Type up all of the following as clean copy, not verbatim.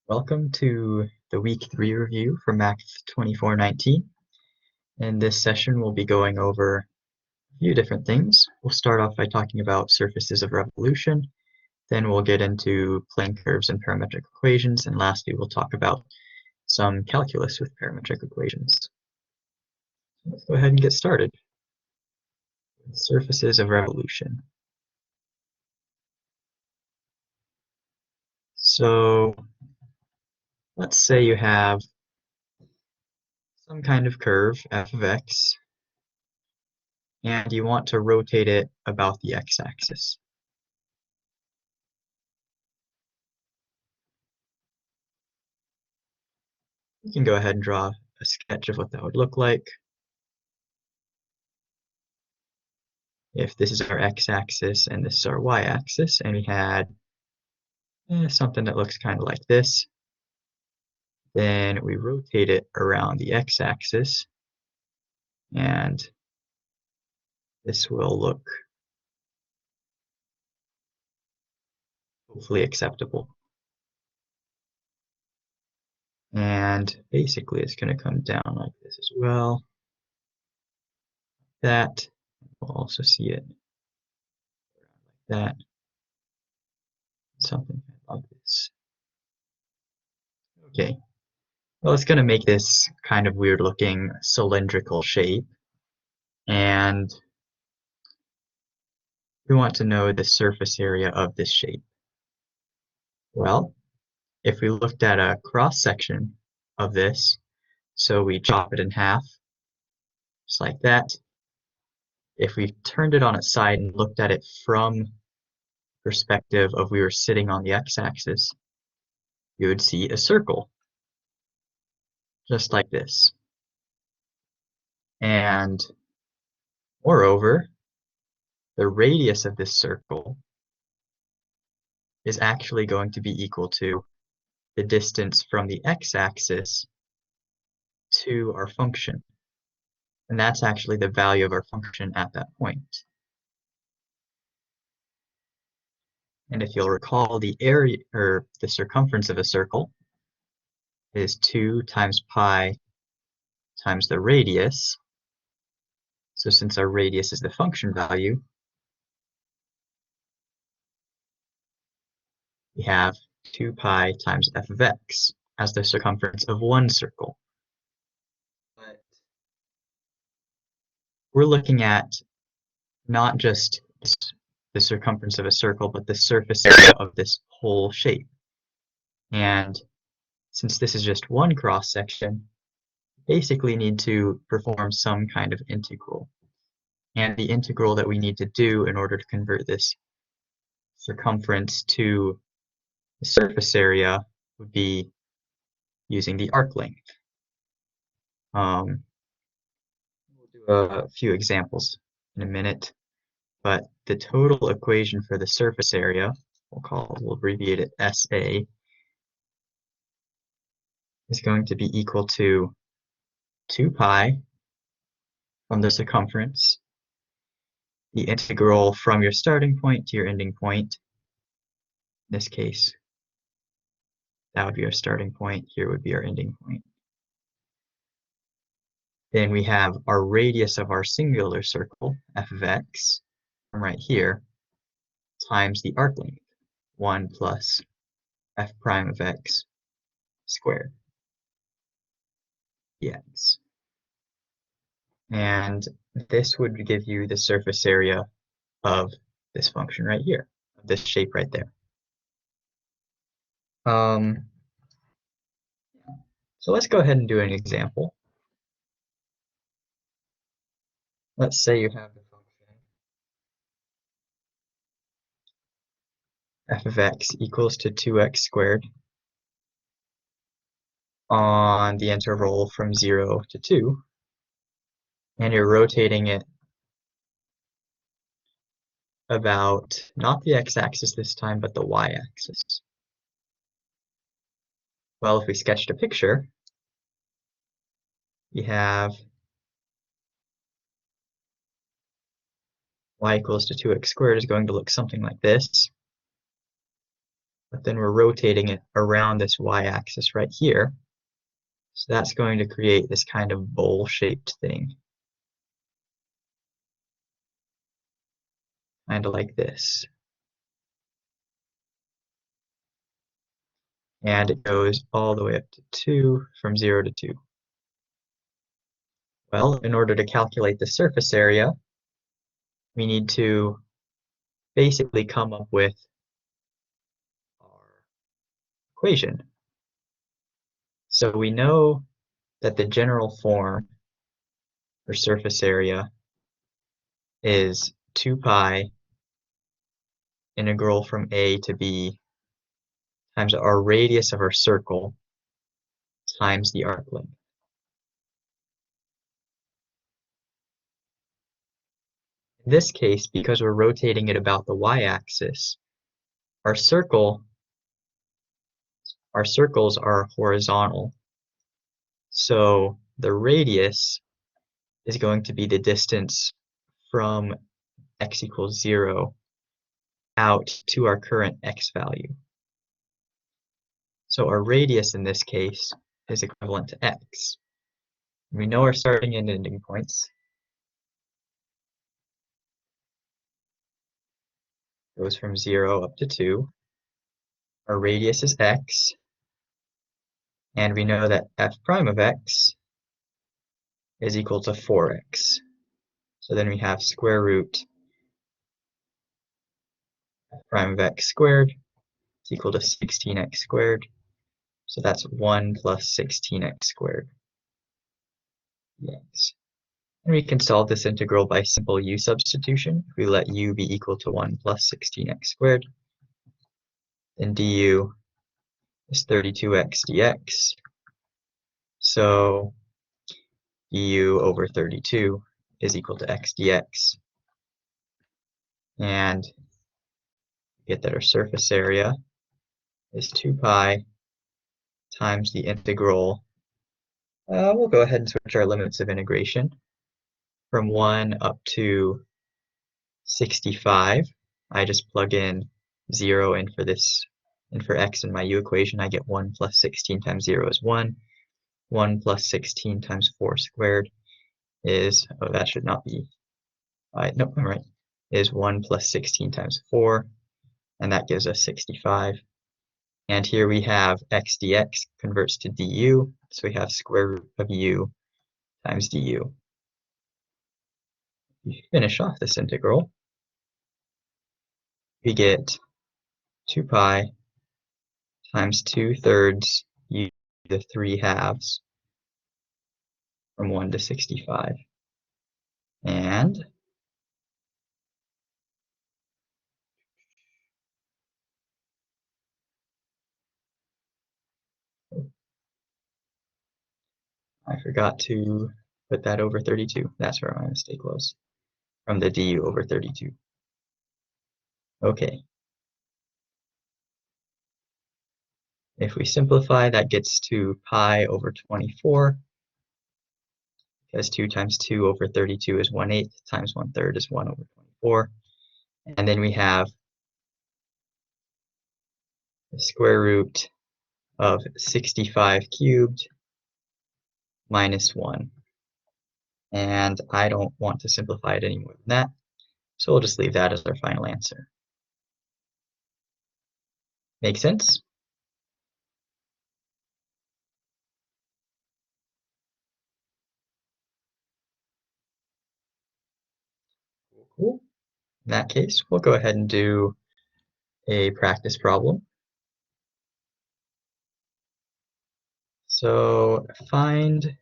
Welcome to the Week 3 review for Math 2419. In this session, we'll be going over a few different things. We'll start off by talking about surfaces of revolution, then we'll get into plane curves and parametric equations, and lastly, we'll talk about some calculus with parametric equations. Let's go ahead and get started. Surfaces of revolution. So let's say you have some kind of curve, f of x, and you want to rotate it about the x-axis. You can go ahead and draw a sketch of what that would look like. If this is our x-axis and this is our y-axis, and we had something that looks kind of like this, then we rotate it around the x-axis, and this will look hopefully acceptable. And basically it's going to come down like this as well. That, we'll also see it like that, something like this. Okay, well, it's going to make this kind of weird looking cylindrical shape, and we want to know the surface area of this shape. Well, if we looked at a cross section of this, so we chop it in half, just like that. If we turned it on its side and looked at it from perspective of we were sitting on the x-axis, you would see a circle, just like this. And moreover, the radius of this circle is actually going to be equal to the distance from the x-axis to our function. And that's actually the value of our function at that point. And if you'll recall, the area, or the circumference of a circle, is 2 times pi times the radius. So since our radius is the function value, we have 2 pi times f of x as the circumference of one circle. But we're looking at not just the circumference of a circle, but the surface area of this whole shape. And since this is just one cross section, we basically need to perform some kind of integral. And the integral that we need to do in order to convert this circumference to the surface area would be using the arc length. We'll do a few examples in a minute, but the total equation for the surface area, we'll abbreviate it SA, is going to be equal to 2 pi from the circumference, the integral from your starting point to your ending point. In this case, that would be our starting point, here would be our ending point. Then we have our radius of our singular circle, f of x, from right here, times the arc length, 1 plus f prime of x squared dx. And this would give you the surface area of this function right here, of this shape right there. So let's go ahead and do an example. Let's say you have the function f of x equals to 2x squared on the interval from 0 to 2, and you're rotating it about not the x-axis this time, but the y-axis. Well, if we sketched a picture, we have y equals to 2x squared is going to look something like this. but then we're rotating it around this y-axis right here. So that's going to create this kind of bowl-shaped thing, kind of like this. And it goes all the way up to 2, from 0 to 2. Well, in order to calculate the surface area, we need to basically come up with our equation. So we know that the general form for surface area is 2 pi integral from a to b times our radius of our circle times the arc length. In this case, because we're rotating it about the y-axis, our circles are horizontal. So the radius is going to be the distance from x equals 0 out to our current x value. So our radius in this case is equivalent to x. We know our starting and ending points. Goes from 0 up to 2. Our radius is x. And we know that f prime of x is equal to 4x. So then we have square root f prime of x squared is equal to 16x squared. So that's 1 plus 16x squared dx. And we can solve this integral by simple u substitution. If we let u be equal to 1 plus 16x squared, then du is 32x dx. So du over 32 is equal to x dx. And get that our surface area is 2 pi times the integral. We'll go ahead and switch our limits of integration from 1 up to 65. I just plug in 0 in for this, and for x in my u equation, I get 1 plus 16 times 0 is 1. 1 plus 16 times 4 squared is, oh, that should not be, nope, I'm right, is 1 plus 16 times 4, and that gives us 65. And here we have x dx converts to du, so we have square root of u times du. You finish off this integral, we get 2 pi times 2/3 u to the 3 halves from 1 to 65. And I forgot to put that over 32. That's where my mistake was, from the du over 32. Okay. If we simplify, that gets to pi over 24, because 2 times 2 over 32 is 1/8, times 1/3 is 1 over 24. And then we have the square root of 65 cubed minus 1. And I don't want to simplify it any more than that, so we'll just leave that as our final answer. Make sense? Cool. In that case, we'll go ahead and do a practice problem. So find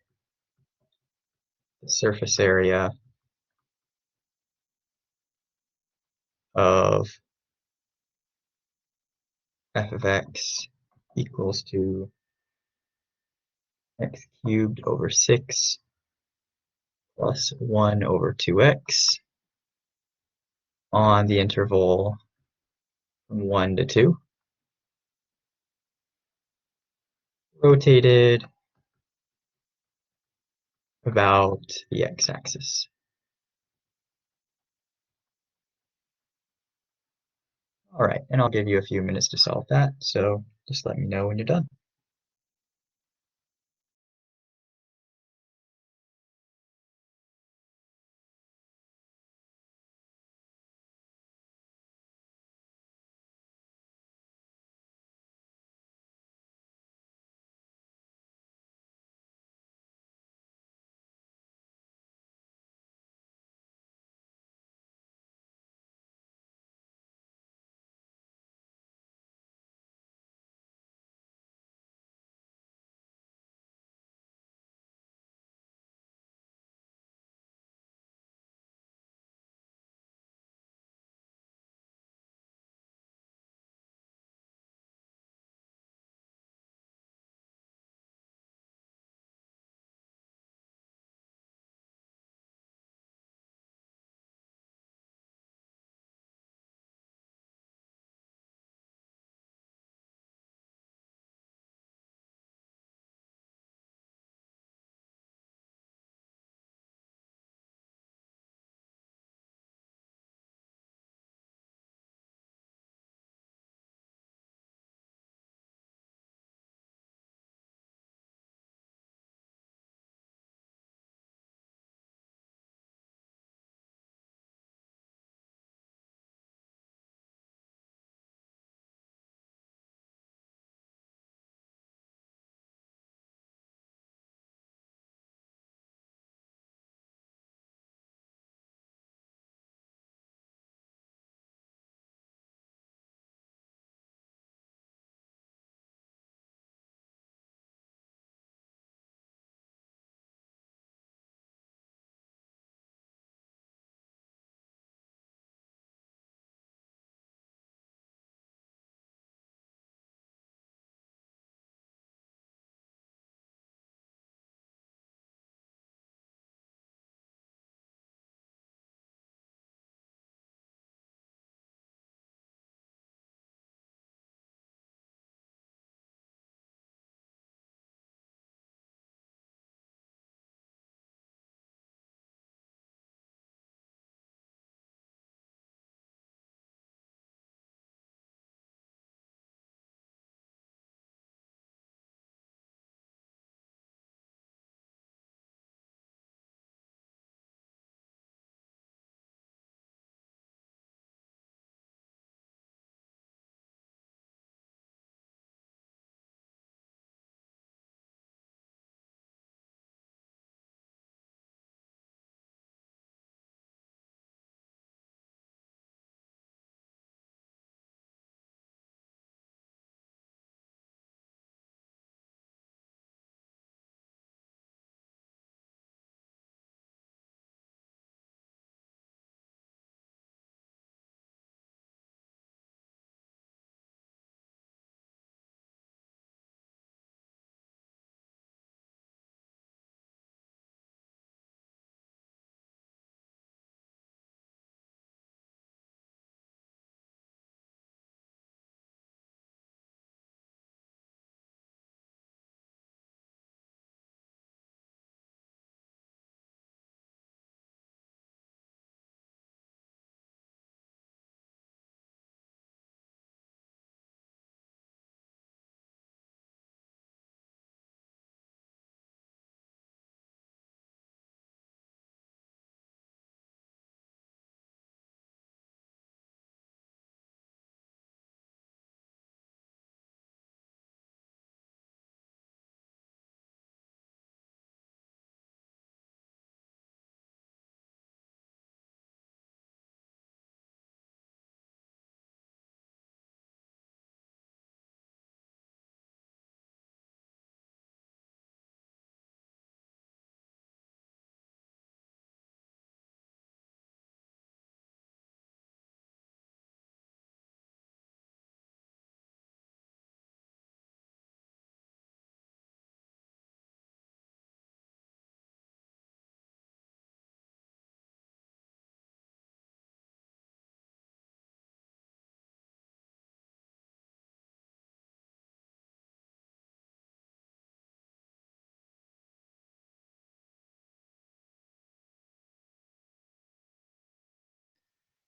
the surface area of f of x equals to x cubed over 6 plus 1 over 2x on the interval from 1 to 2, rotated about the x-axis. All right, and I'll give you a few minutes to solve that, so just let me know when you're done.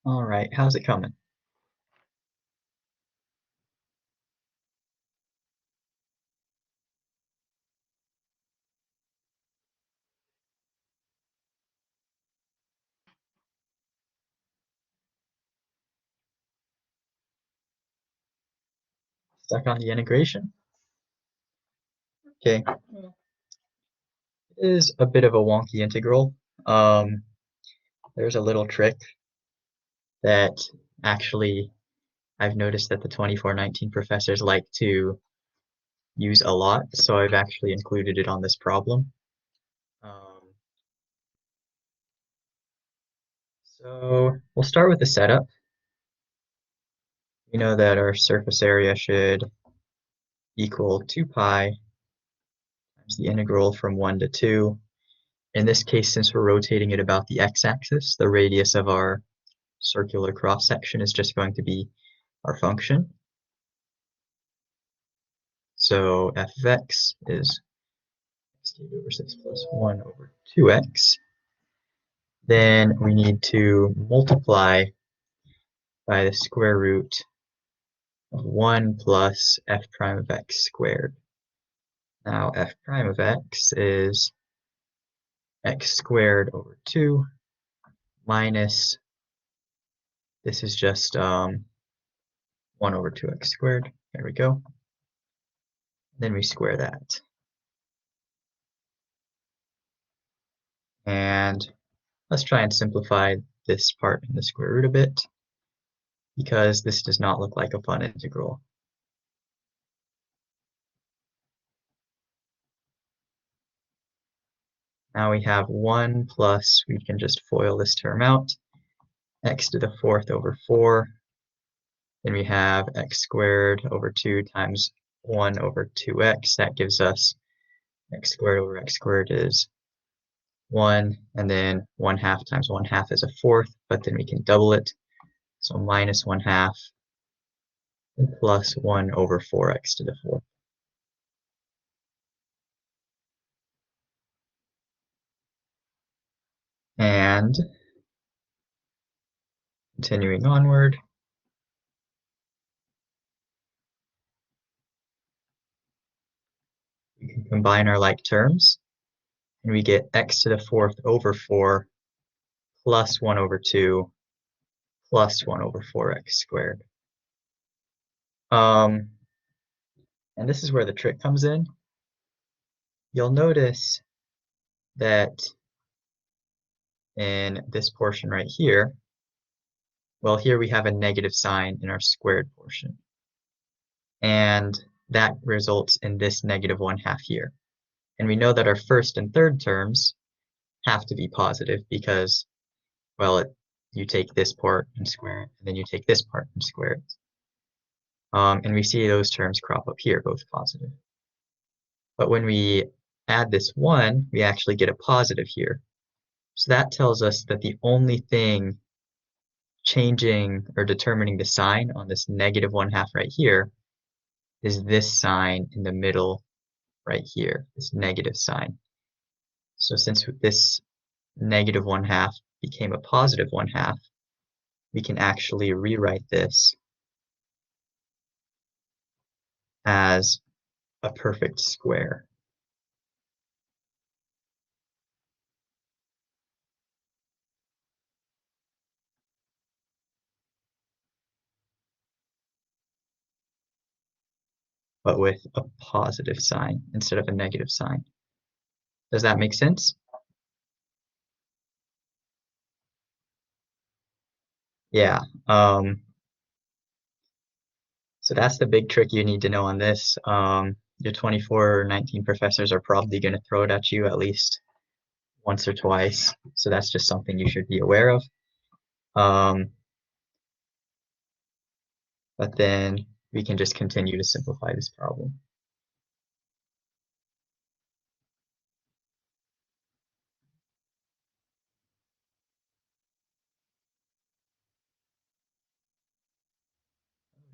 All right, how's it coming? Stuck on the integration? Okay. It is a bit of a wonky integral. There's a little trick that actually I've noticed that the 2419 professors like to use a lot, so I've actually included it on this problem. So we'll start with the setup. We know that our surface area should equal 2 pi times the integral from 1 to 2. In this case, since we're rotating it about the x-axis, the radius of our circular cross-section is just going to be our function. So f of x is x cubed over 6 plus 1 over 2x. Then we need to multiply by the square root of 1 plus f prime of x squared. Now f prime of x is x squared over 2 minus, this is just 1 over 2x squared. There we go. Then we square that. And let's try and simplify this part in the square root a bit, because this does not look like a fun integral. Now we have 1 plus, we can just FOIL this term out, x to the 4th over 4. Then we have x squared over 2 times 1 over 2x. That gives us x squared over x squared is 1, and then 1/2 times 1/2 is a 4th, but then we can double it. So minus 1/2 plus 1 over 4x to the 4th. And continuing onward, we can combine our like terms, and we get x to the 4th over 4 plus 1 over 2 plus 1 over 4x squared. And this is where the trick comes in. You'll notice that in this portion right here, well, here we have a negative sign in our squared portion. And that results in this negative 1/2 here. And we know that our first and third terms have to be positive because, well, you take this part and square it, and then you take this part and square it. And we see those terms crop up here, both positive. But when we add this 1, we actually get a positive here. So that tells us that the only thing changing or determining the sign on this negative 1/2 right here is this sign in the middle right here, this negative sign. So since this negative 1/2 became a positive 1/2, we can actually rewrite this as a perfect square. But with a positive sign instead of a negative sign. Does that make sense? Yeah. So that's the big trick you need to know on this. Your 2419 professors are probably going to throw it at you at least once or twice. So that's just something you should be aware of. But then we can just continue to simplify this problem.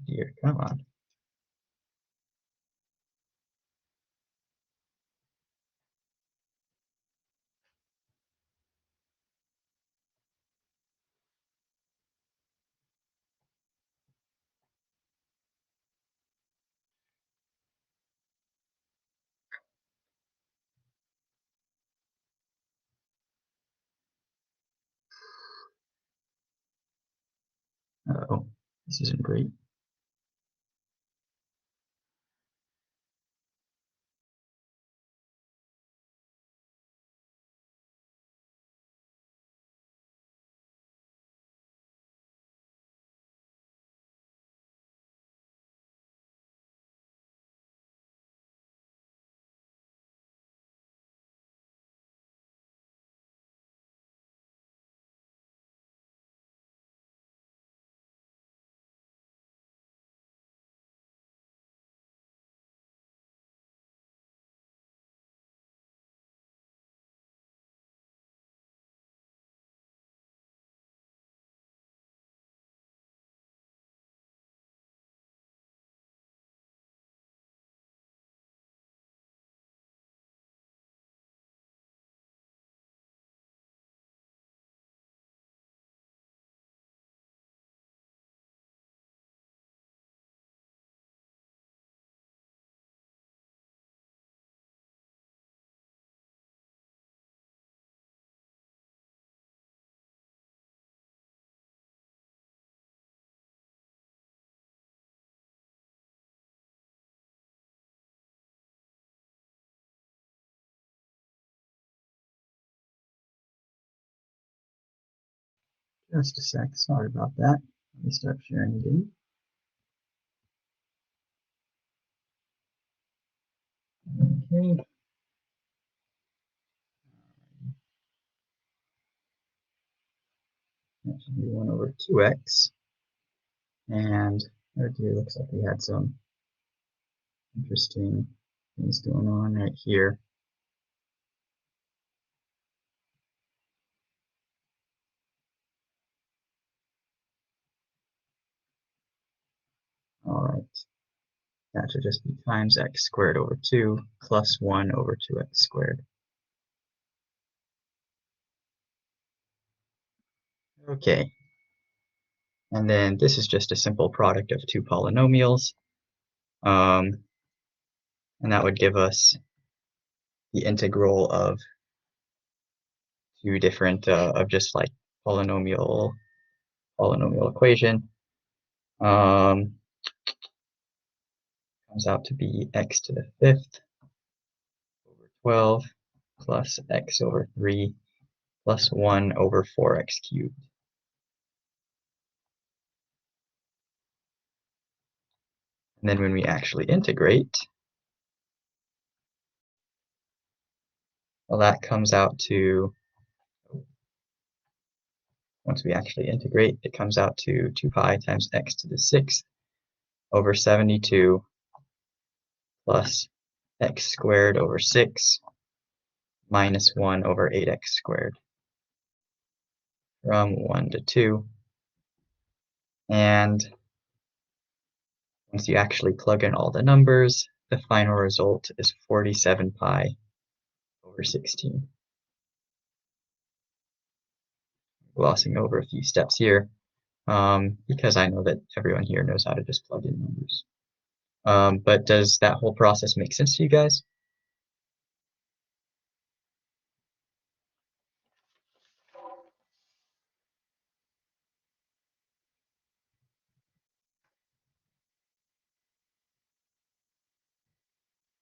Here, come on. Uh-oh, this isn't great. Just a sec, sorry about that. Let me start sharing again. Okay. That should be 1 over 2x. And oh dear, looks like we had some interesting things going on right here. All right. That should just be times x squared over 2 plus 1 over 2x squared. Okay. And then this is just a simple product of two polynomials. And that would give us the integral of two different, of just like polynomial equation. Comes out to be x to the 5th over 12 plus x over 3 plus 1 over 4x cubed. And then when we actually integrate, well, that comes out to, once we actually integrate, it comes out to 2 pi times x to the 6th over 72 plus x squared over 6 minus 1 over 8x squared from 1 to 2. And once you actually plug in all the numbers, the final result is 47 pi over 16. Glossing over a few steps here, because I know that everyone here knows how to just plug in numbers. But does that whole process make sense to you guys?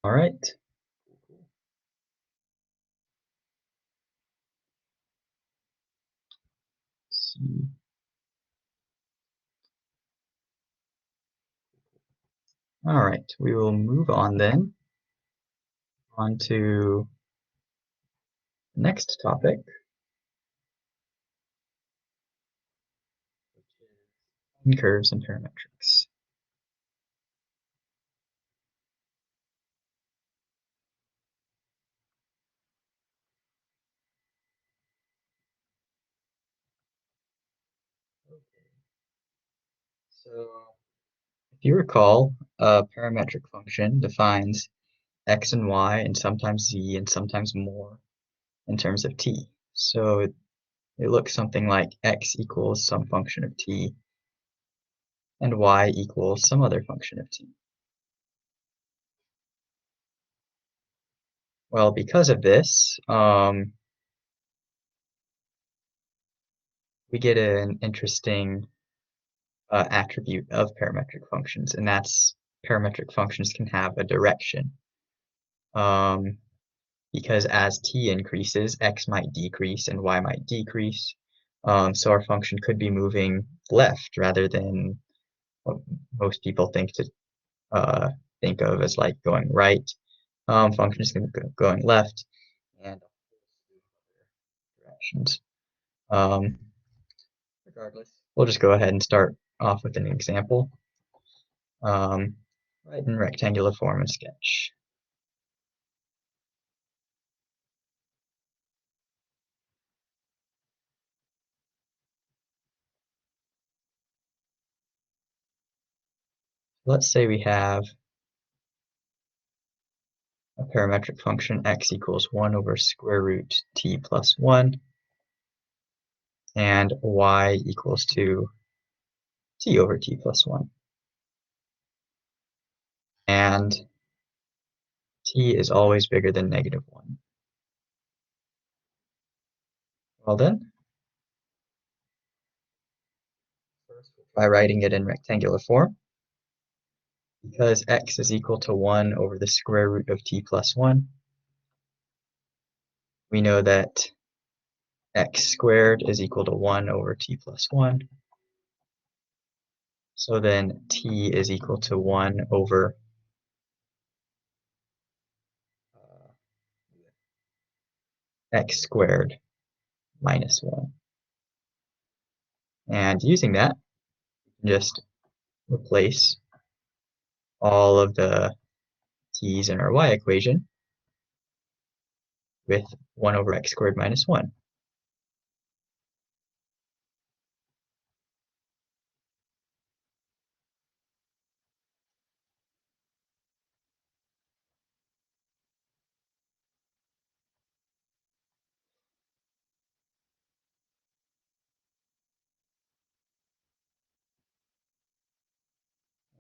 All right. Let's see. All right, we will move on then on to the next topic, which is curves and parametrics. So if you recall, a parametric function defines x and y and sometimes z and sometimes more in terms of t. So it looks something like x equals some function of t and y equals some other function of t. Well, because of this, we get an interesting attribute of parametric functions, and that's parametric functions can have a direction. Because as t increases, x might decrease and y might decrease. So our function could be moving left rather than what most people think of as like going right. Function is going to be going left and directions. Regardless, we'll just go ahead and start off with an example. Write in rectangular form and sketch. Let's say we have a parametric function x equals 1 over square root t plus 1 and y equals to t over t plus 1. And t is always bigger than negative 1. Well then, first we'll try writing it in rectangular form. Because x is equal to 1 over the square root of t plus 1, we know that x squared is equal to 1 over t plus 1. So then t is equal to 1 over x squared minus 1. And using that, just replace all of the t's in our y equation with 1 over x squared minus 1.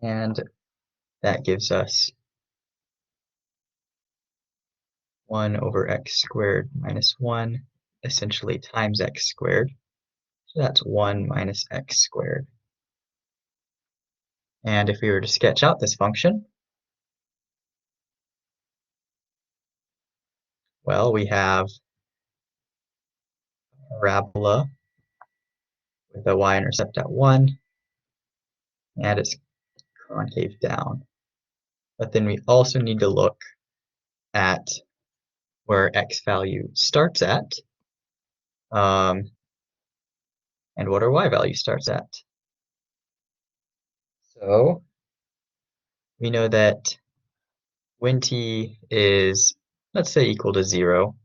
And that gives us 1 over x squared minus 1, essentially times x squared. So that's 1 minus x squared. And if we were to sketch out this function, well, we have a parabola with a y-intercept at 1, and it's concave down. But then we also need to look at where x value starts at, and what our y value starts at. So we know that when t is, let's say, equal to 0,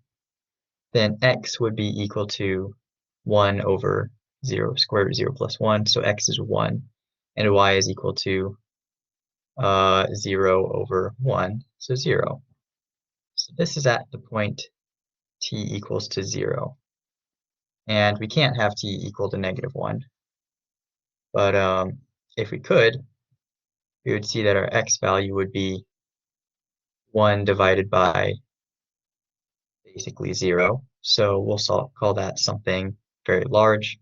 then x would be equal to 1 over 0, square root of 0 plus 1, so x is 1, and y is equal to 0 over 1, so 0. So this is at the point t equals to 0. And we can't have t equal to negative 1. But if we could, we would see that our x value would be 1 divided by basically 0. So we'll call that something very large.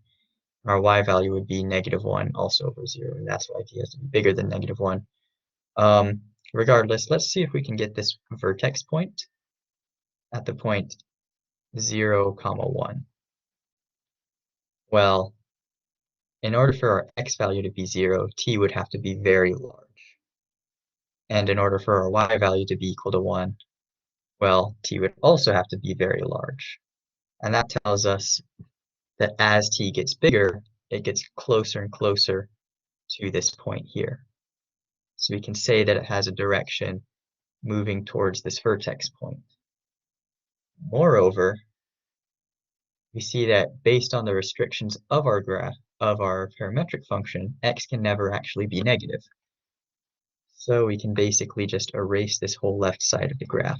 Our y value would be negative 1 also over 0, and that's why t has to be bigger than negative 1. Regardless, let's see if we can get this vertex point at the point 0, comma 1. Well, in order for our x value to be 0, t would have to be very large. And in order for our y value to be equal to 1, well, t would also have to be very large. And that tells us that as t gets bigger, it gets closer and closer to this point here. So we can say that it has a direction moving towards this vertex point. Moreover, we see that based on the restrictions of our graph, of our parametric function, x can never actually be negative. So we can basically just erase this whole left side of the graph.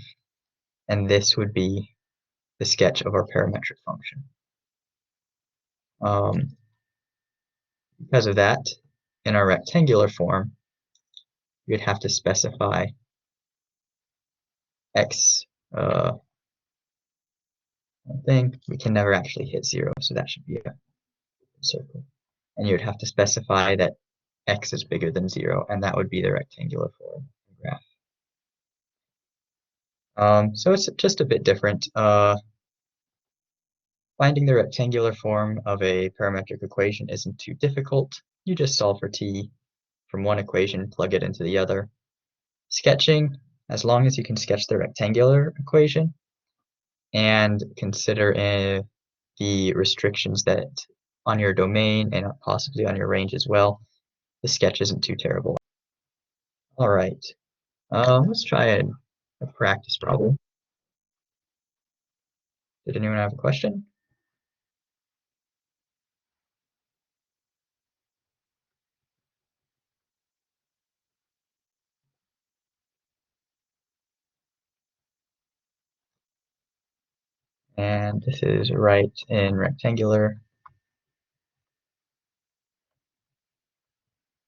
And this would be the sketch of our parametric function. Because of that, in our rectangular form, you'd have to specify x thing. We can never actually hit 0, so that should be a circle. And you'd have to specify that x is bigger than 0, and that would be the rectangular form graph. So it's just a bit different. Finding the rectangular form of a parametric equation isn't too difficult. You just solve for t from one equation, plug it into the other. Sketching, as long as you can sketch the rectangular equation and consider the restrictions that on your domain and possibly on your range as well, the sketch isn't too terrible. All right, let's try a practice problem. Did anyone have a question? And this is right in rectangular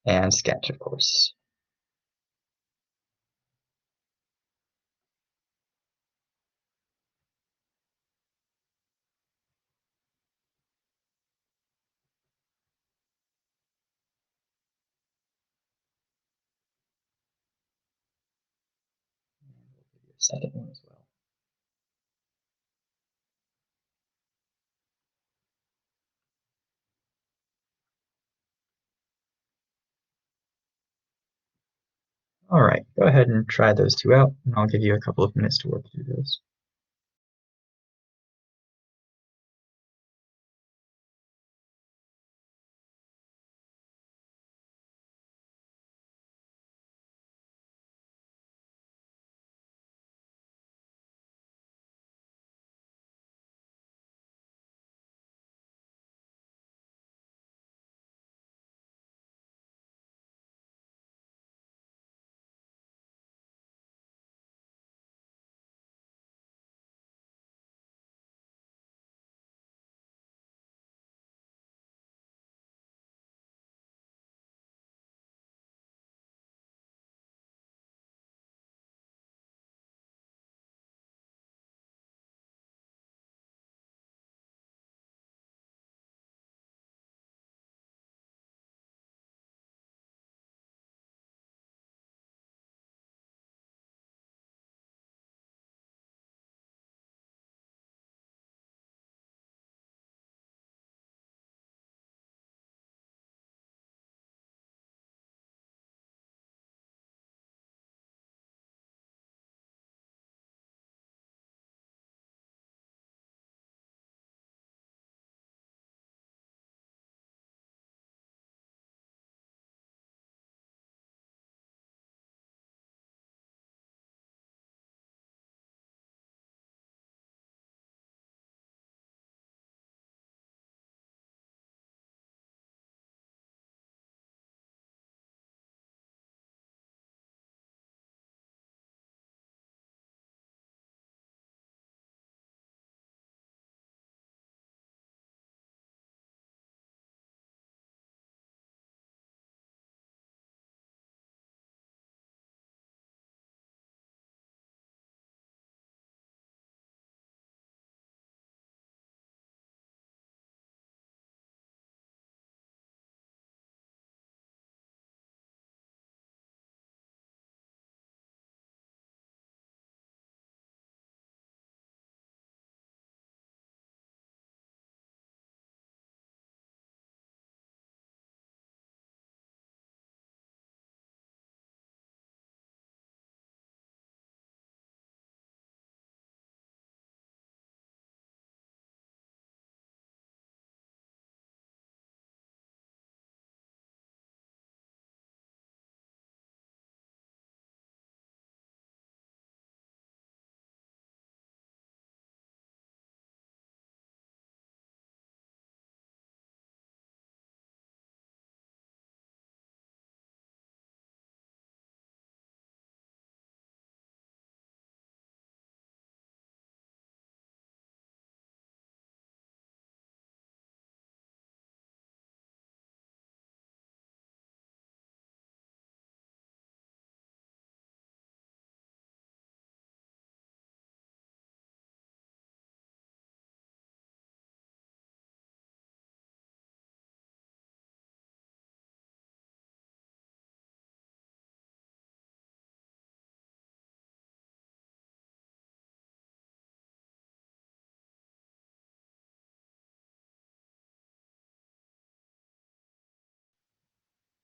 and sketch, of course. Second one as well. All right, go ahead and try those two out, and I'll give you a couple of minutes to work through those.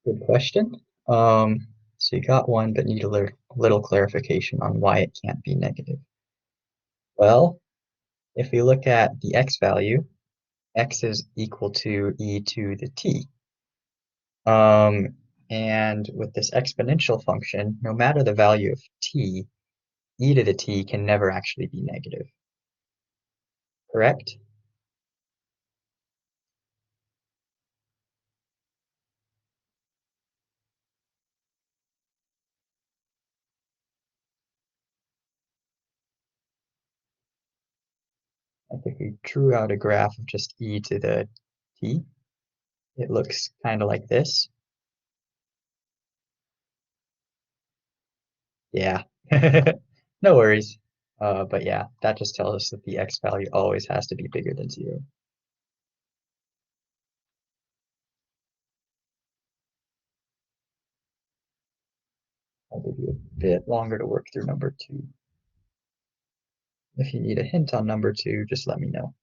Good question. So you got one, but need a little clarification on why it can't be negative. Well, if we look at the x value, x is equal to e to the t. And with this exponential function, no matter the value of t, e to the t can never actually be negative, correct? Like if we drew out a graph of just e to the t, it looks kind of like this. Yeah, no worries. But yeah, that just tells us that the x value always has to be bigger than 0. I'll give you a bit longer to work through number 2. If you need a hint on number 2, just let me know.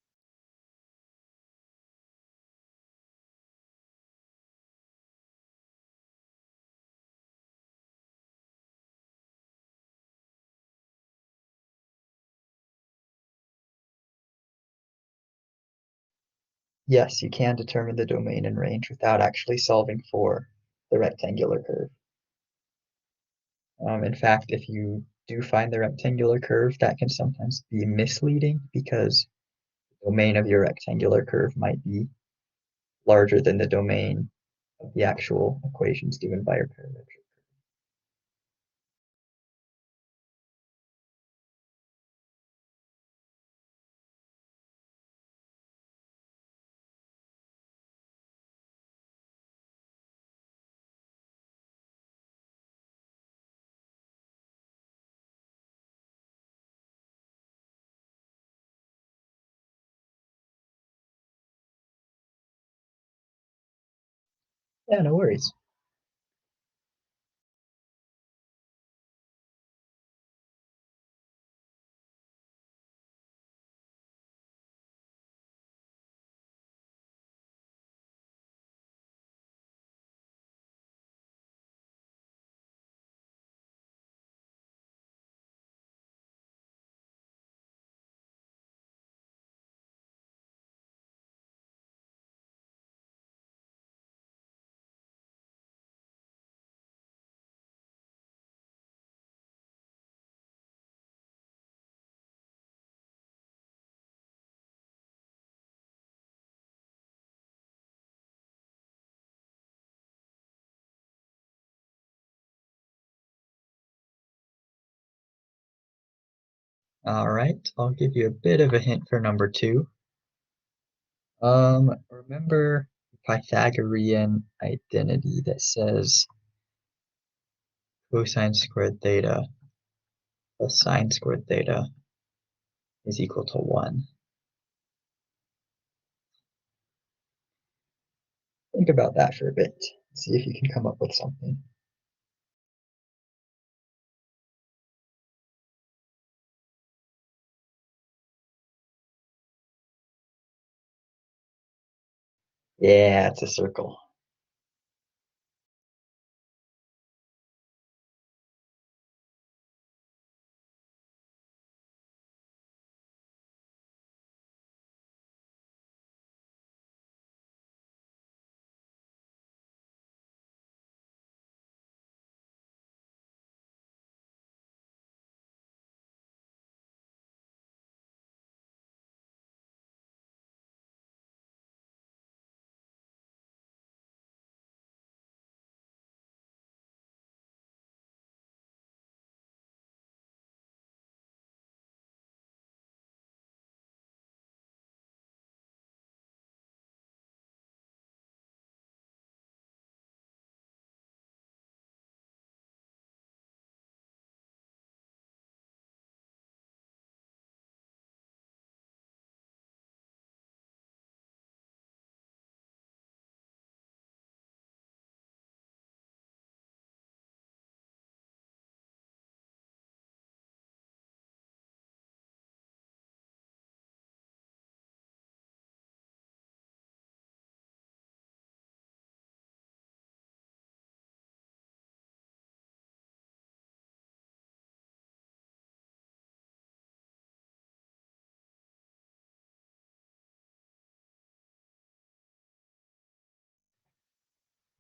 yes, you can determine the domain and range without actually solving for the rectangular curve. In fact, if you do find the rectangular curve, that can sometimes be misleading because the domain of your rectangular curve might be larger than the domain of the actual equations given by your parametric. Yeah, no worries. All right, I'll give you a bit of a hint for number 2. Remember the Pythagorean identity that says cosine squared theta plus sine squared theta is equal to 1. Think about that for a bit. See if you can come up with something. Yeah, it's a circle.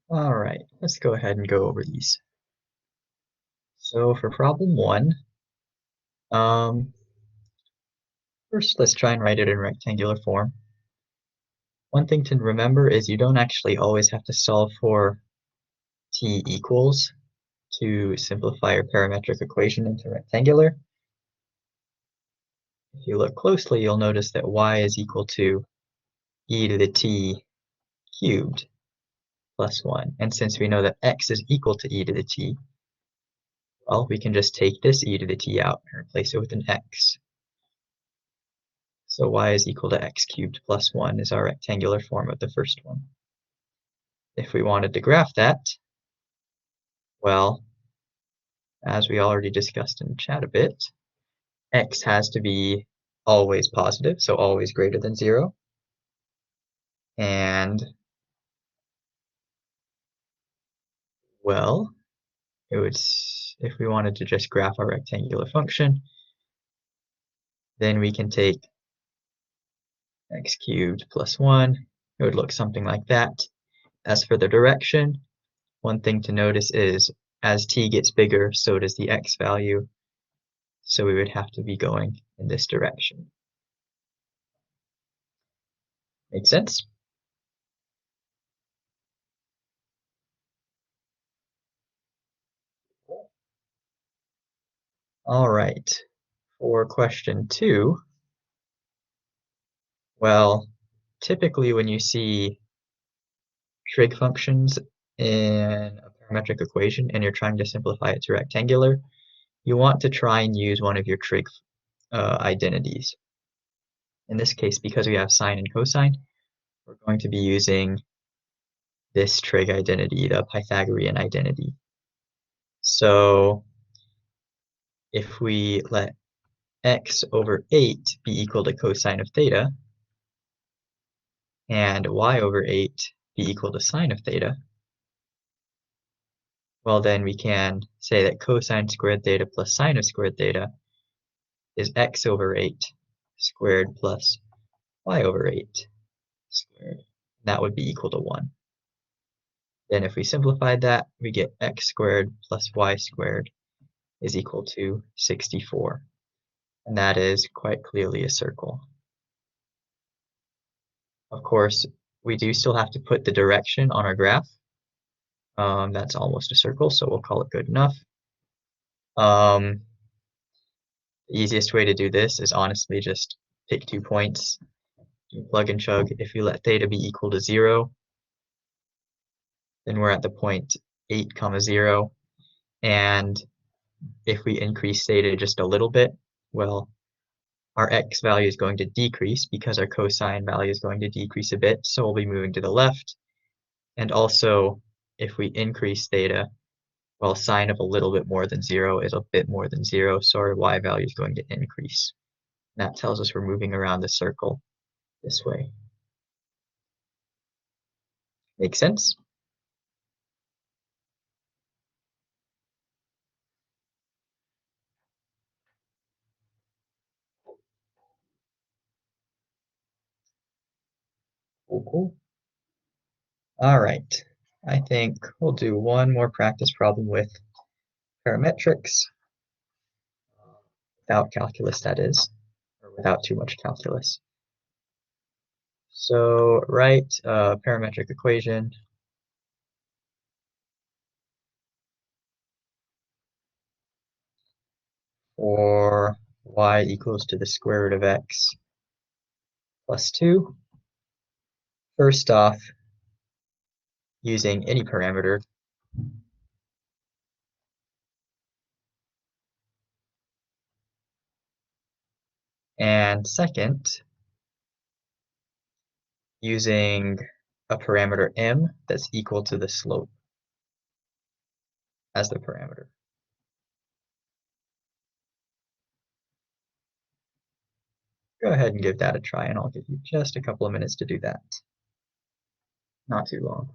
All right, let's go ahead and go over these. So for problem 1, um, first let's try and write it in rectangular form. One thing to remember is you don't actually always have to solve for t equals to simplify your parametric equation into rectangular. If you look closely, you'll notice that y is equal to e to the t cubed plus 1. And since we know that x is equal to e to the t, well, we can just take this e to the t out and replace it with an x. So y is equal to x cubed plus 1 is our rectangular form of the first one. If we wanted to graph that, well, as we already discussed in chat a bit, x has to be always positive, so always greater than 0. And, well, if we wanted to just graph our rectangular function, then we can take x cubed plus 1 it would look something like that. As for the direction, one thing to notice is as t gets bigger, so does the x value. So we would have to be going in this direction. Make sense? All right. For question 2, well, typically when you see trig functions in a parametric equation and you're trying to simplify it to rectangular, you want to try and use one of your trig identities. In this case, because we have sine and cosine, we're going to be using this trig identity, the Pythagorean identity. So if we let x over 8 be equal to cosine of theta, and y over 8 be equal to sine of theta, well then we can say that cosine squared theta plus sine of squared theta is x over 8 squared plus y over 8 squared. That would be equal to 1. Then if we simplified that, we get x squared plus y squared is equal to 64. And that is quite clearly a circle. Of course, we do still have to put the direction on our graph. That's almost a circle, so we'll call it good enough. The easiest way to do this is honestly just pick 2 points, do plug and chug. If you let theta be equal to 0, then we're at the point 8, 0. And if we increase theta just a little bit, well, our x value is going to decrease because our cosine value is going to decrease a bit, so we'll be moving to the left. And also, if we increase theta, well, sine of a little bit more than 0 is a bit more than 0, so our y value is going to increase. And that tells us we're moving around the circle this way. Make sense? Cool. All right. I think we'll do one more practice problem with parametrics, without calculus, that is, or without too much calculus. So write a parametric equation for y equals to the square root of x plus 2. First off, using any parameter, and second, using a parameter m that's equal to the slope as the parameter. Go ahead and give that a try, and I'll give you just a couple of minutes to do that. Not too long.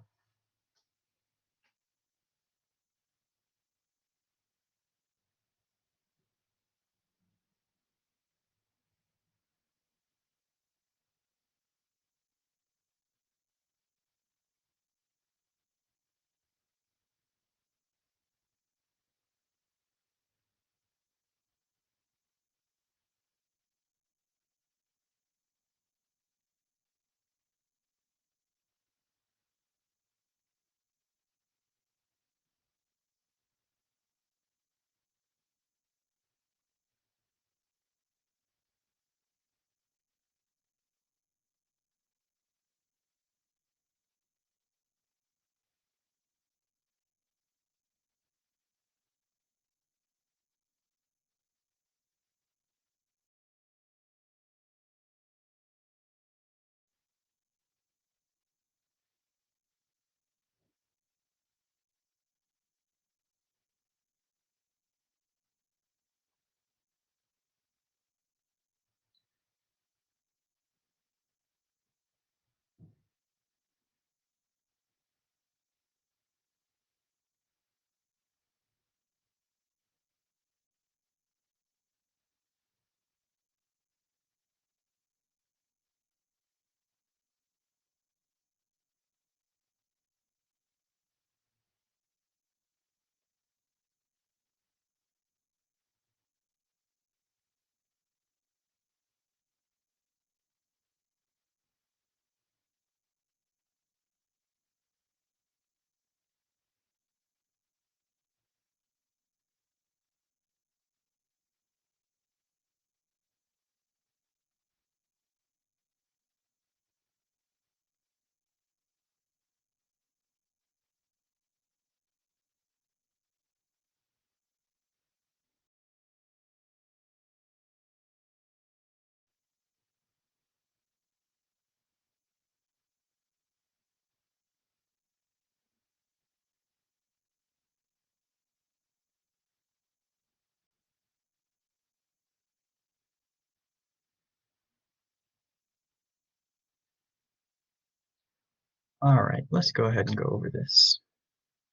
All right, let's go ahead and go over this,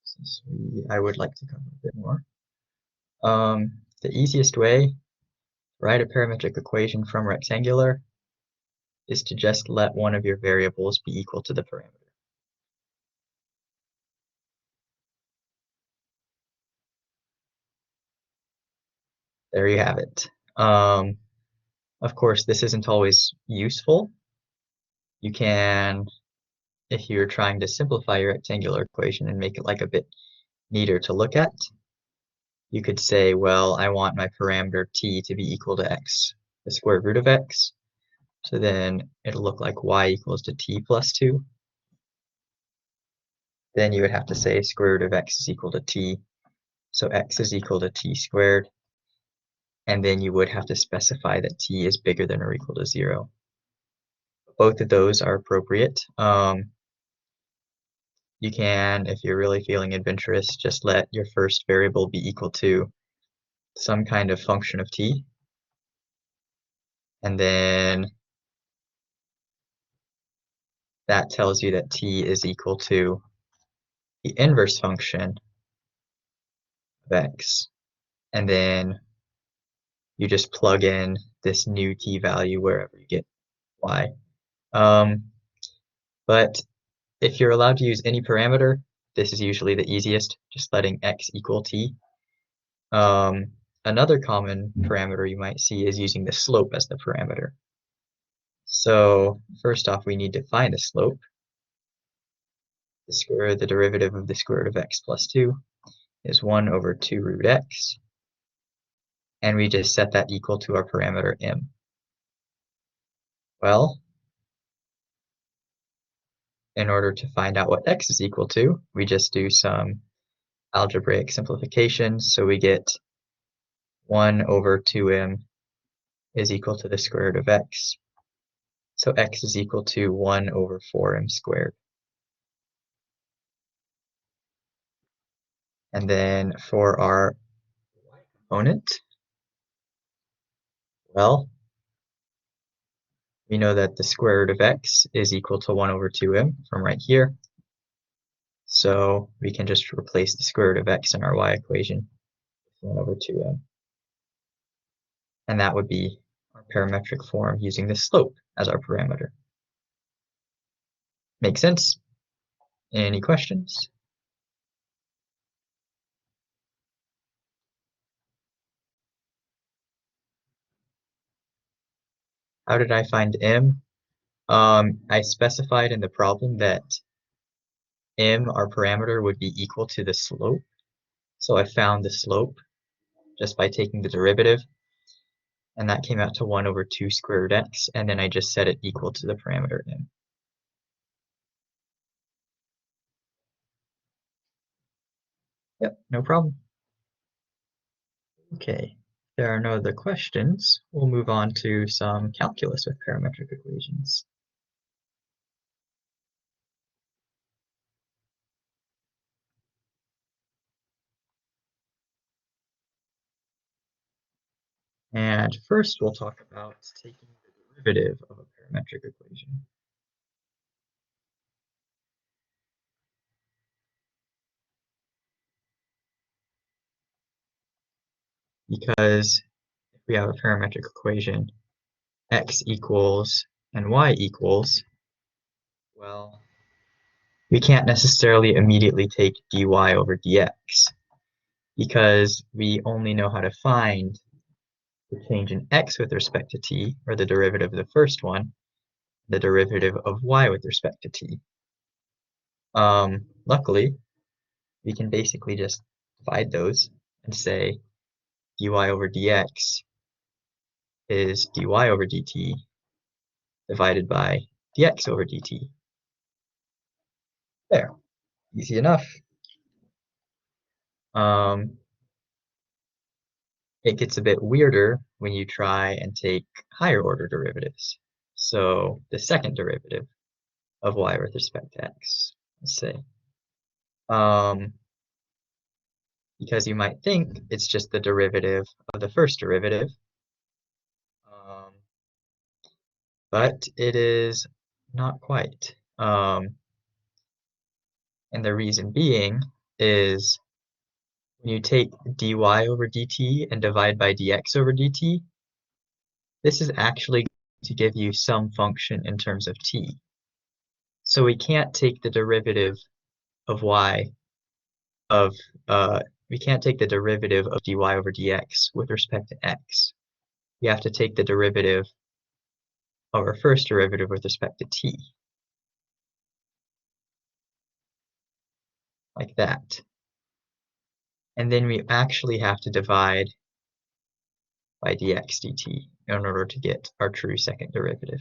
since I would like to cover a bit more. The easiest way to write a parametric equation from rectangular is to just let one of your variables be equal to the parameter. There you have it. Of course, this isn't always useful. You can, if you're trying to simplify your rectangular equation and make it like a bit neater to look at, you could say, well, I want my parameter t to be equal to x, the square root of x. So then it'll look like y equals to t plus 2. Then you would have to say square root of x is equal to t, so x is equal to t squared. And then you would have to specify that t is bigger than or equal to 0. Both of those are appropriate. You can, if you're really feeling adventurous, just let your first variable be equal to some kind of function of t. And then that tells you that t is equal to the inverse function of x. And then you just plug in this new t value wherever you get y. But if you're allowed to use any parameter, this is usually the easiest, just letting x equal t. Another common parameter you might see is using the slope as the parameter. So first off, we need to find the slope. The derivative of the square root of x plus 2 is 1 over 2 root x. And we just set that equal to our parameter m. Well, in order to find out what x is equal to, we just do some algebraic simplifications. So we get 1 over 2m is equal to the square root of x. So x is equal to 1 over 4m squared. And then for our y component, well, we know that the square root of x is equal to 1 over 2m from right here. So we can just replace the square root of x in our y equation with 1 over 2m. And that would be our parametric form using the slope as our parameter. Make sense? Any questions? How did I find m? I specified in the problem that m, our parameter, would be equal to the slope. So I found the slope just by taking the derivative, and that came out to 1 over 2 square root x, and then I just set it equal to the parameter m. Yep, no problem. Okay, if there are no other questions, we'll move on to some calculus with parametric equations. And first we'll talk about taking the derivative of a parametric equation. Because if we have a parametric equation, x equals and y equals, well, we can't necessarily immediately take dy over dx because we only know how to find the change in x with respect to t, or the derivative of the first one, the derivative of y with respect to t. Luckily, we can basically just divide those and say dy over dx is dy over dt divided by dx over dt. There, easy enough. It gets a bit weirder when you try and take higher order derivatives. So the second derivative of y with respect to x, let's say. Because you might think it's just the derivative of the first derivative, but it is not quite. And the reason being is when you take dy over dt and divide by dx over dt, this is actually going to give you some function in terms of t. So we can't take the derivative of y of we can't take the derivative of dy over dx with respect to x. We have to take the derivative of our first derivative with respect to t, like that. And then we actually have to divide by dx dt in order to get our true second derivative.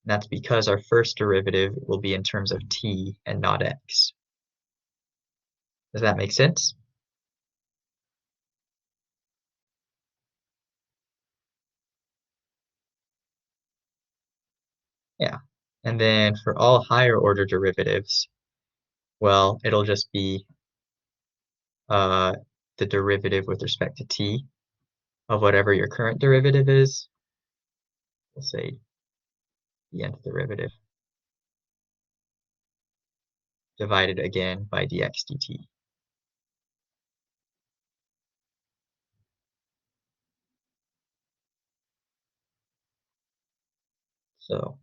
And that's because our first derivative will be in terms of t and not x. Does that make sense? Yeah. And then for all higher order derivatives, well, it'll just be the derivative with respect to t of whatever your current derivative is. We'll say the nth derivative divided again by dx dt. So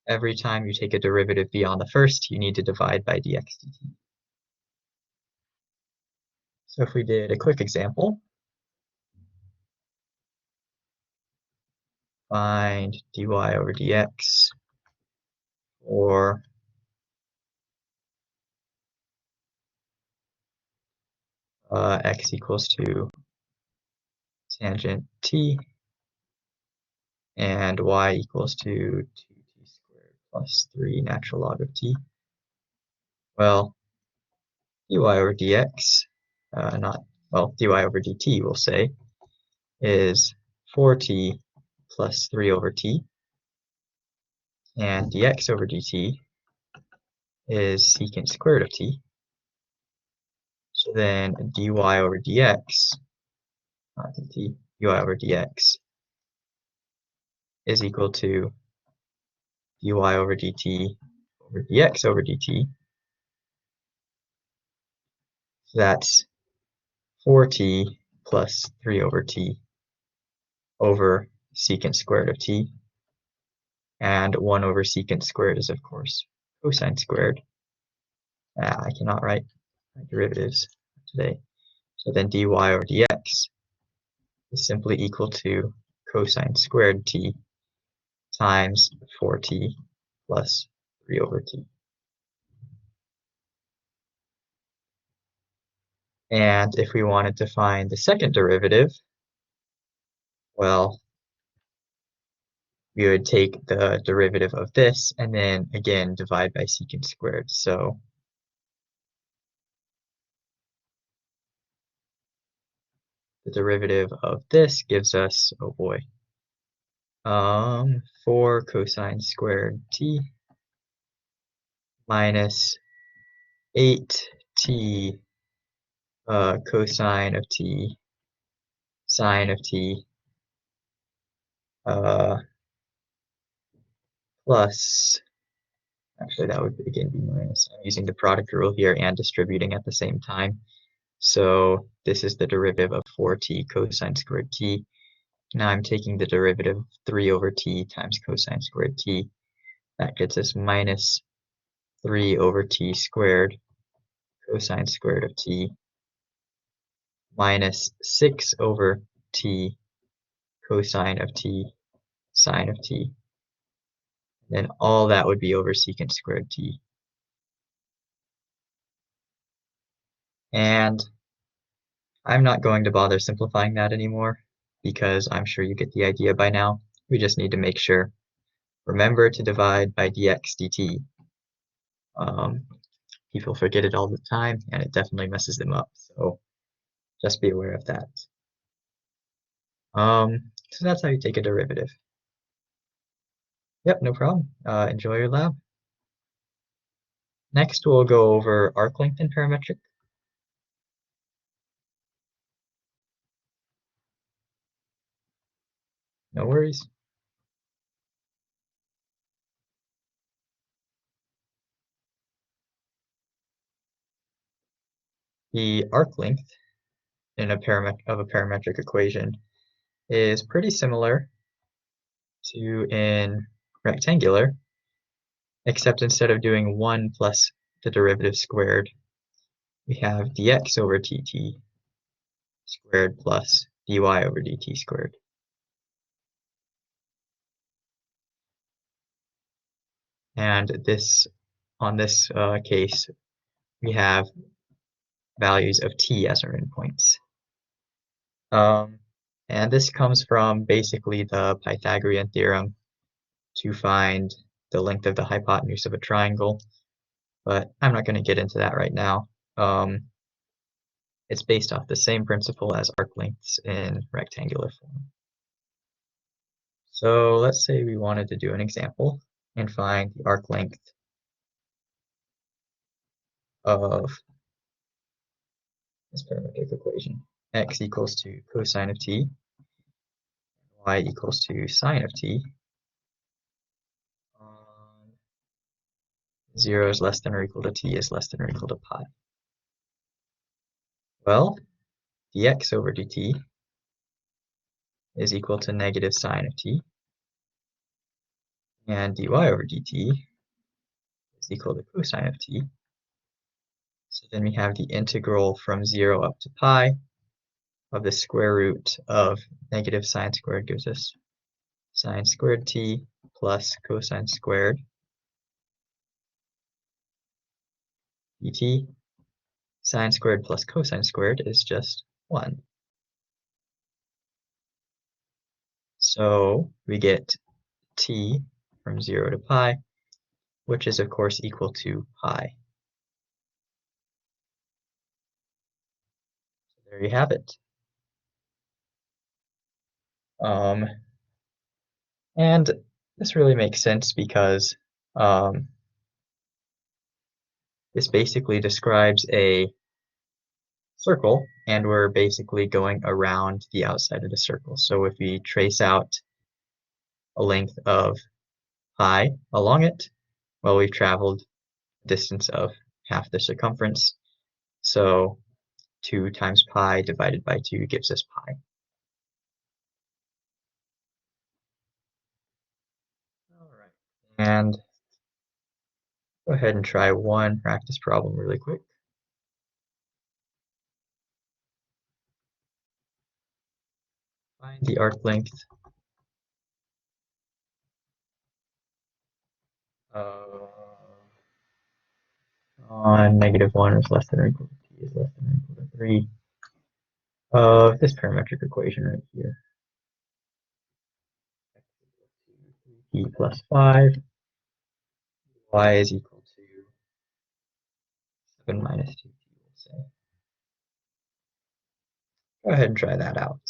every time you take a derivative beyond the first, you need to divide by dx dt. So if we did a quick example, find dy over dx for x equals to tangent t and y equals to 2t squared plus 3 natural log of t. Well, dy over dx, dy over dt, we'll say, is 4t plus 3 over t, and dx over dt is secant squared of t. So then dy over dx, not dt, dy over dx is equal to dy over dt over dx over dt. So that's 4t plus 3 over t over secant squared of t. And 1 over secant squared is, of course, cosine squared. I cannot write my derivatives today. So then dy over dx is simply equal to cosine squared t times 4t plus 3 over t. And if we wanted to find the second derivative, well, we would take the derivative of this and then again divide by secant squared. So the derivative of this gives us, oh boy, 4 cosine squared t minus 8t cosine of t sine of t plus, actually that would again be minus. I'm using the product rule here and distributing at the same time. So this is the derivative of 4t cosine squared t. Now I'm taking the derivative of 3 over t times cosine squared t. That gets us minus 3 over t squared cosine squared of t minus 6 over t cosine of t sine of t. And all that would be over secant squared t. And I'm not going to bother simplifying that anymore because I'm sure you get the idea by now. We just need to make sure. Remember to divide by dx dt. People forget it all the time and it definitely messes them up. So just be aware of that. So that's how you take a derivative. Yep, no problem. Enjoy your lab. Next, we'll go over arc length and parametric. No worries. the arc length in a parametric equation is pretty similar to in rectangular, except instead of doing 1 plus the derivative squared, we have dx over dt squared plus dy over dt squared. And on this case, we have values of t as our endpoints. And this comes from basically the Pythagorean theorem to find the length of the hypotenuse of a triangle, but I'm not going to get into that right now. It's based off the same principle as arc lengths in rectangular form. So let's say we wanted to do an example and find the arc length of this parametric equation. X equals to cosine of t, y equals to sine of t. 0 is less than or equal to t is less than or equal to pi. Well, dx over dt is equal to negative sine of t, and dy over dt is equal to cosine of t. So then we have the integral from 0 up to pi of the square root of negative sine squared gives us sine squared t plus cosine squared dt. Sine squared plus cosine squared is just 1. So we get t from 0 to pi, which is of course equal to pi. So there you have it. And this really makes sense because this basically describes a circle, and we're basically going around the outside of the circle. So if we trace out a length of pi along it, well, we've traveled a distance of half the circumference. So 2 times pi divided by 2 gives us pi. All right, and go ahead and try one practice problem really quick. Find the arc length on -1 is less than or equal to t is less than or equal to 3 of this parametric equation right here. T plus 5, y is equal to 7 minus 2t, we'll say. Go ahead and try that out.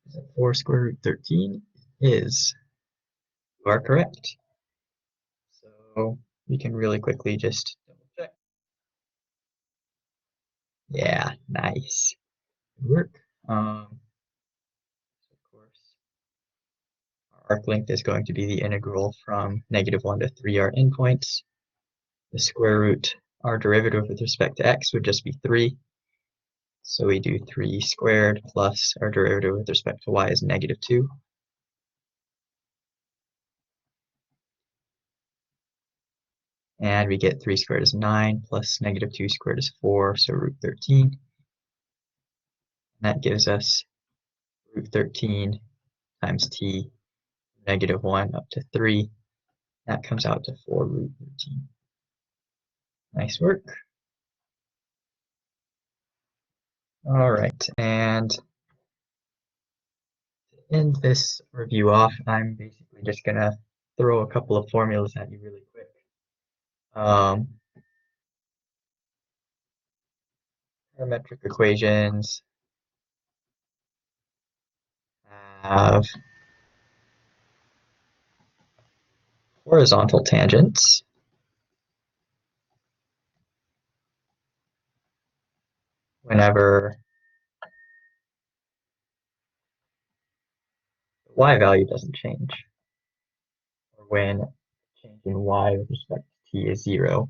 Is it 4 square root 13? Is. You are correct. So we can really quickly just double check. Yeah, nice. Good work. Of course, our arc length is going to be the integral from -1 to 3 our endpoints. The square root, our derivative with respect to x would just be 3. So we do 3 squared plus our derivative with respect to y is -2. And we get 3 squared is 9 plus -2 squared is 4, so root 13. And that gives us root 13 times t, -1 up to 3. That comes out to 4 root 13. Nice work. All right, and to end this review off, I'm basically just going to throw a couple of formulas at you really quick. Parametric equations have horizontal tangents whenever the y value doesn't change, or when change in y with respect to t is 0.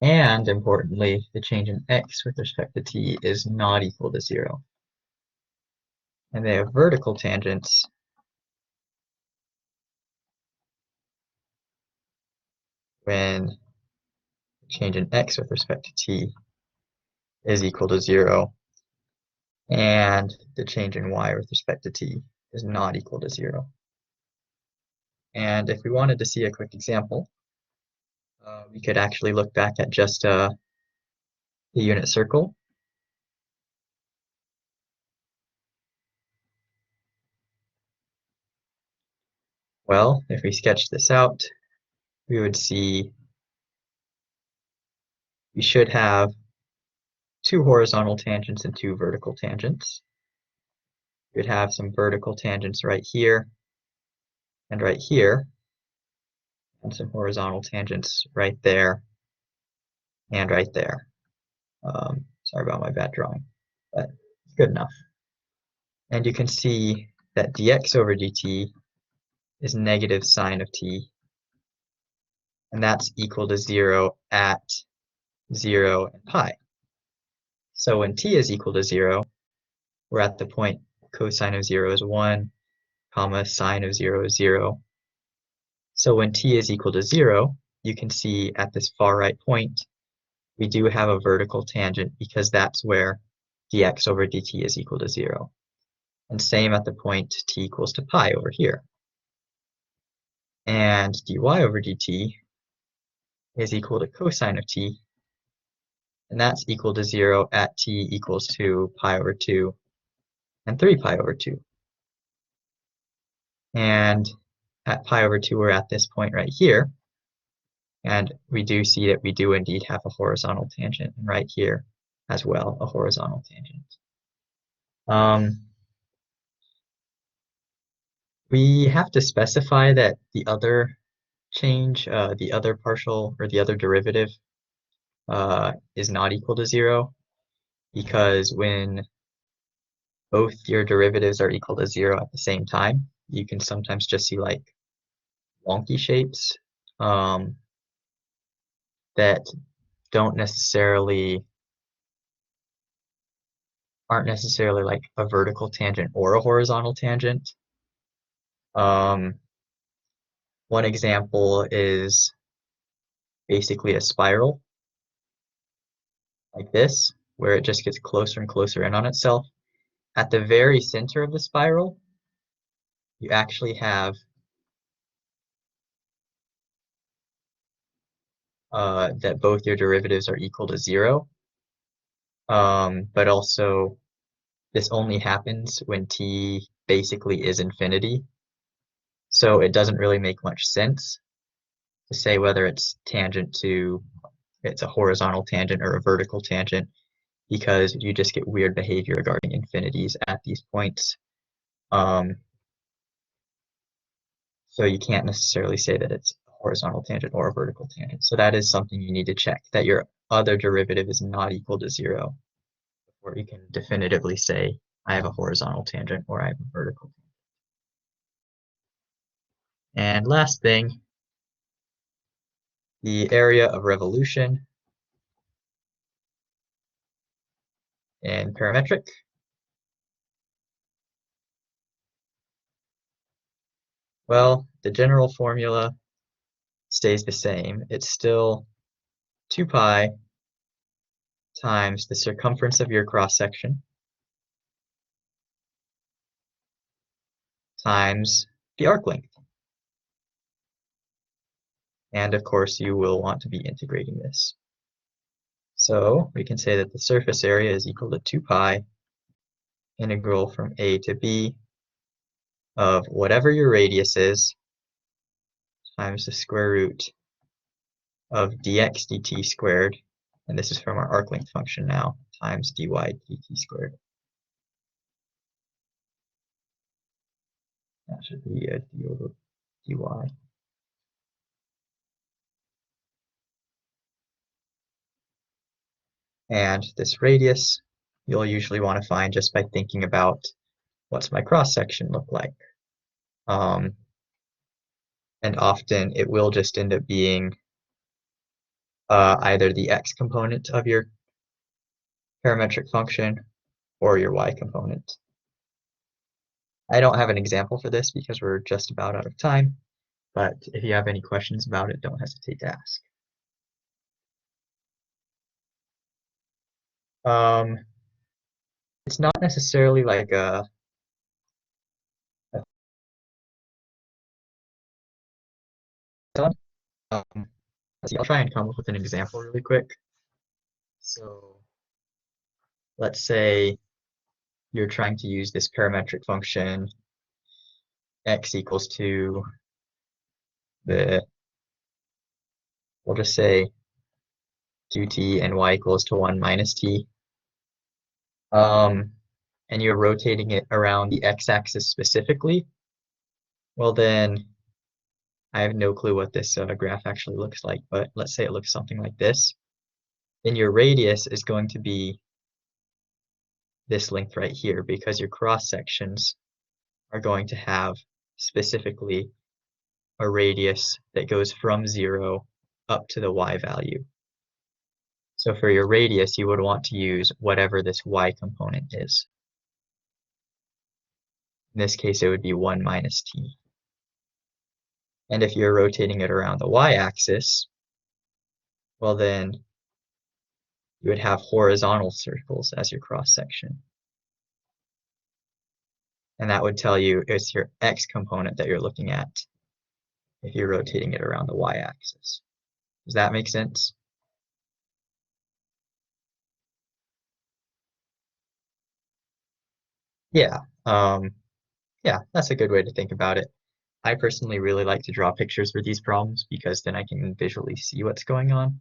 And importantly, the change in x with respect to t is not equal to 0. And they have vertical tangents when the change in x with respect to t is equal to 0, and the change in y with respect to t is not equal to 0. And if we wanted to see a quick example, we could actually look back at just the unit circle. Well, if we sketch this out, we would see we should have 2 horizontal tangents and 2 vertical tangents. We would have some vertical tangents right here and right here, and some horizontal tangents right there and right there. Sorry about my bad drawing, but it's good enough. And you can see that dx over dt is negative sine of t, and that's equal to 0 at 0 and pi. So when t is equal to 0, we're at the point cosine of 0 is 1, comma, sine of 0 is 0. So when t is equal to 0, you can see at this far right point, we do have a vertical tangent because that's where dx over dt is equal to 0. And same at the point t equals to pi over here. And dy over dt is equal to cosine of t, and that's equal to 0 at t equals to pi over 2 and 3 pi over 2. And at pi over 2, we're at this point right here, and we do see that we do indeed have a horizontal tangent, and right here as well, a horizontal tangent. We have to specify that the other change, the other partial or the other derivative is not equal to 0, because when both your derivatives are equal to 0 at the same time, you can sometimes just see like wonky shapes that aren't necessarily like a vertical tangent or a horizontal tangent. One example is basically a spiral like this, where it just gets closer and closer in on itself. At the very center of the spiral, you actually have that both your derivatives are equal to 0, but also this only happens when t basically is infinity. So it doesn't really make much sense to say whether it's a horizontal tangent or a vertical tangent, because you just get weird behavior regarding infinities at these points. So you can't necessarily say that it's a horizontal tangent or a vertical tangent. So that is something you need to check, that your other derivative is not equal to 0. or you can definitively say, I have a horizontal tangent or I have a vertical tangent. And last thing, the area of revolution in parametric. Well, the general formula stays the same. It's still 2 pi times the circumference of your cross-section times the arc length. And of course, you will want to be integrating this. So we can say that the surface area is equal to 2 pi integral from a to b of whatever your radius is times the square root of dx dt squared, and this is from our arc length function now, times dy dt squared. That should be a d over dy. And this radius, you'll usually want to find just by thinking about what's my cross-section look like. And often it will just end up being either the x component of your parametric function or your y component. I don't have an example for this because we're just about out of time, but if you have any questions about it, don't hesitate to ask. It's not necessarily like let's see, I'll try and come up with an example really quick. So let's say you're trying to use this parametric function x equals to we'll just say 2t and y equals to 1 minus t. And you're rotating it around the x-axis specifically, well then, I have no clue what this graph actually looks like, but let's say it looks something like this. Then your radius is going to be this length right here because your cross sections are going to have specifically a radius that goes from 0 up to the y value. So for your radius, you would want to use whatever this y component is. In this case, it would be 1 minus t. And if you're rotating it around the y-axis, well then, you would have horizontal circles as your cross-section. And that would tell you it's your x component that you're looking at if you're rotating it around the y-axis. Does that make sense? Yeah, yeah, that's a good way to think about it. I personally really like to draw pictures for these problems because then I can visually see what's going on,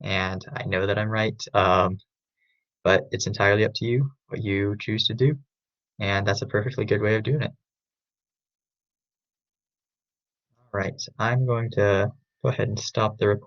and I know that I'm right. But it's entirely up to you what you choose to do, and that's a perfectly good way of doing it. All right, I'm going to go ahead and stop the recording.